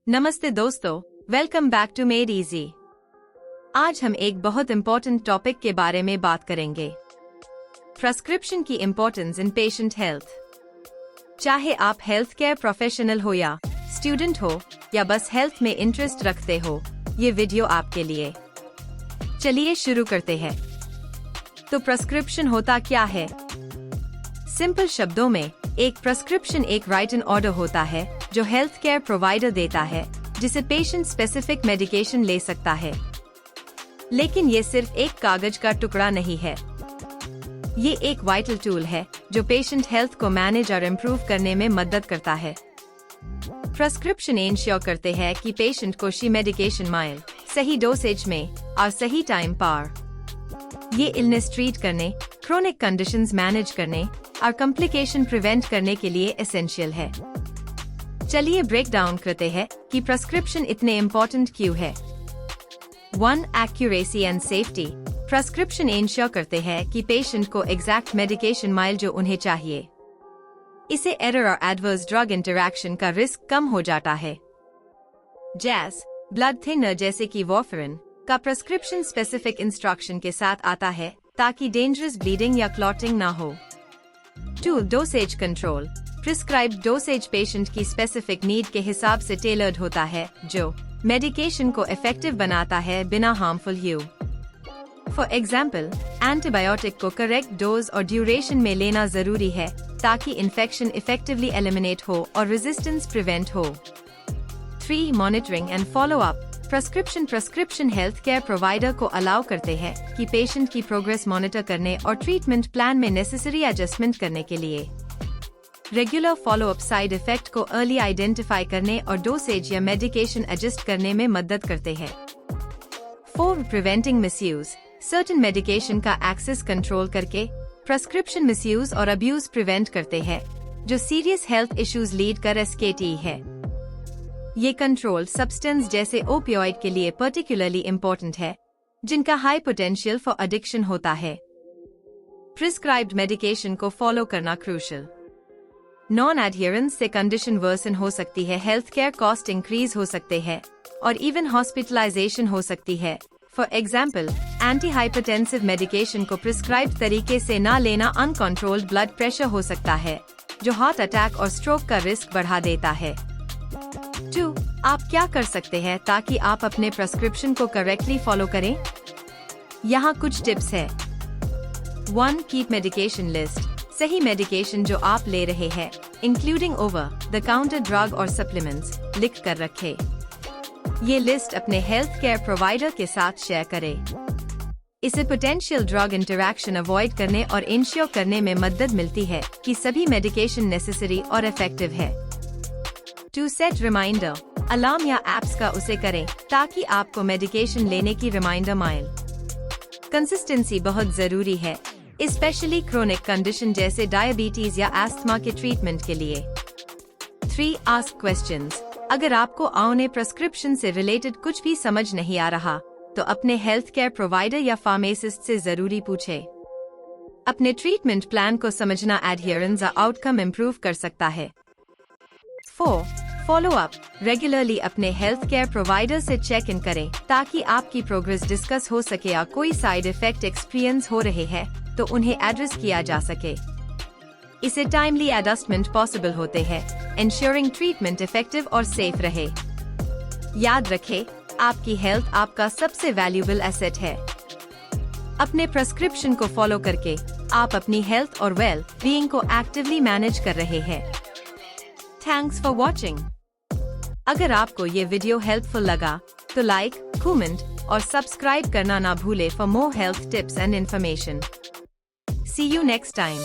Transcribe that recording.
नमस्ते दोस्तों, welcome back to made easy. आज हम एक बहुत इम्पोर्टेंट टॉपिक के बारे में बात करेंगे, प्रिस्क्रिप्शन की इम्पोर्टेंस इन पेशेंट हेल्थ। चाहे आप हेल्थ केयर प्रोफेशनल हो या स्टूडेंट हो या बस हेल्थ में इंटरेस्ट रखते हो, ये वीडियो आपके लिए। चलिए शुरू करते हैं। तो प्रिस्क्रिप्शन होता क्या है? सिंपल शब्दों में, एक प्रिस्क्रिप्शन एक राइटन ऑर्डर होता है जो हेल्थ केयर प्रोवाइडर देता है, जिसे पेशेंट स्पेसिफिक मेडिकेशन ले सकता है। लेकिन ये सिर्फ एक कागज का टुकड़ा नहीं है, ये एक वाइटल टूल है जो पेशेंट हेल्थ को मैनेज और इम्प्रूव करने में मदद करता है। प्रिस्क्रिप्शन इंश्योर करते हैं कि पेशेंट को शी मेडिकेशन मिले सही डोसेज में और सही टाइम पर। ये इलनेस ट्रीट करने, क्रोनिक कंडीशंस मैनेज करने और कॉम्प्लिकेशन प्रिवेंट करने के लिए एसेंशियल है। चलिए ब्रेक डाउन करते हैं कि प्रिस्क्रिप्शन इतने इम्पोर्टेंट क्यों है। 1. Accuracy and safety. Prescription ensure करते हैं कि पेशेंट को एग्जैक्ट मेडिकेशन मिले जो उन्हें चाहिए। इससे एरर और एडवर्स ड्रग इंटरैक्शन का रिस्क कम हो जाता है। जैस ब्लड थिनर जैसे कि वारफरिन का प्रिस्क्रिप्शन स्पेसिफिक इंस्ट्रक्शन के साथ आता है ताकि डेंजरस ब्लीडिंग या क्लॉटिंग ना हो। 2. Dosage control. Prescribed dosage patient की स्पेसिफिक नीड के हिसाब से टेलर्ड होता है, जो मेडिकेशन को इफेक्टिव बनाता है बिना हार्मफुल ह्यू। फॉर एग्जाम्पल, एंटीबायोटिक को करेक्ट डोज और ड्यूरेशन में लेना जरूरी है ताकि इन्फेक्शन इफेक्टिवली एलिमिनेट हो और रेजिस्टेंस प्रिवेंट हो। 3. Monitoring and follow up. Prescription health care provider को अलाउ करते हैं कि पेशेंट की प्रोग्रेस मॉनिटर करने और ट्रीटमेंट प्लान में नेसेसरी एडजस्टमेंट करने के लिए रेगुलर फॉलोअप साइड इफेक्ट को अर्ली आइडेंटिफाई करने और डोसेज या मेडिकेशन एडजस्ट करने में मदद करते हैं। 4. Preventing misuse. सर्टेन मेडिकेशन का एक्सेस कंट्रोल करके प्रिस्क्रिप्शन मिसयूज और अब्यूज प्रिवेंट करते हैं, जो सीरियस हेल्थ इश्यूज लीड कर SKT है। ये कंट्रोल सब्सटेंस जैसे ओपियोइड के लिए पर्टिकुलरली इम्पोर्टेंट है, जिनका हाई पोटेंशियल फॉर एडिक्शन होता है। प्रिस्क्राइब्ड मेडिकेशन को फॉलो करना क्रूशल। नॉन एडहेरेंस से कंडीशन वर्सन हो सकती है, हेल्थ केयर कॉस्ट इंक्रीज हो सकते हैं और इवन हॉस्पिटलाइजेशन हो सकती है। For example, anti hypertensive medication को प्रिस्क्राइब्ड तरीके से न लेना अनकंट्रोल्ड ब्लड प्रेशर हो सकता है, जो हार्ट अटैक और स्ट्रोक का रिस्क बढ़ा देता है। 2. आप क्या कर सकते हैं ताकि आप अपने प्रिस्क्रिप्शन को करेक्टली फॉलो करें? यहाँ कुछ टिप्स है। 1. Keep medication list. सही मेडिकेशन जो आप ले रहे हैं, including over the counter drug और सप्लीमेंट्स, लिख कर रखें। ये लिस्ट अपने हेल्थ केयर प्रोवाइडर के साथ शेयर करें। इसे पोटेंशियल ड्रग इंटरैक्शन अवॉइड करने और इंश्योर करने में मदद मिलती है कि सभी मेडिकेशन नेसेसरी और इफेक्टिव है। 2. Set reminder. अलार्म या एप्स का उसे करें ताकि आपको मेडिकेशन लेने की रिमाइंडर मिले। कंसिस्टेंसी बहुत जरूरी है, स्पेशली क्रोनिक कंडीशन जैसे डायबिटीज या एस्थमा के ट्रीटमेंट के लिए। 3. Ask questions. अगर आपको अपने प्रिस्क्रिप्शन से रिलेटेड कुछ भी समझ नहीं आ रहा, तो अपने हेल्थ केयर प्रोवाइडर या फार्मासिस्ट से जरूरी पूछे। अपने ट्रीटमेंट प्लान को समझना एडहेरेंस और आउटकम इम्प्रूव कर सकता है। 4. Follow up. रेगुलरली अपने हेल्थ केयर प्रोवाइडर से चेक इन करें ताकि आपकी प्रोग्रेस डिस्कस हो सके या कोई साइड इफेक्ट एक्सपीरियंस हो रहे हैं तो उन्हें एड्रेस किया जा सके। इसे टाइमली एडजस्टमेंट पॉसिबल होते हैं, इंश्योरिंग ट्रीटमेंट इफेक्टिव और सेफ रहे। याद रखें, आपकी हेल्थ आपका सबसे वैल्यूएबल एसेट है। अपने प्रिस्क्रिप्शन को फॉलो करके आप अपनी हेल्थ और वेल बीइंग को एक्टिवली मैनेज कर रहे हैं। Thanks for watching. अगर आपको ये वीडियो हेल्पफुल लगा तो लाइक, कमेंट और सब्सक्राइब करना ना भूले for more health tips and information. See you next time.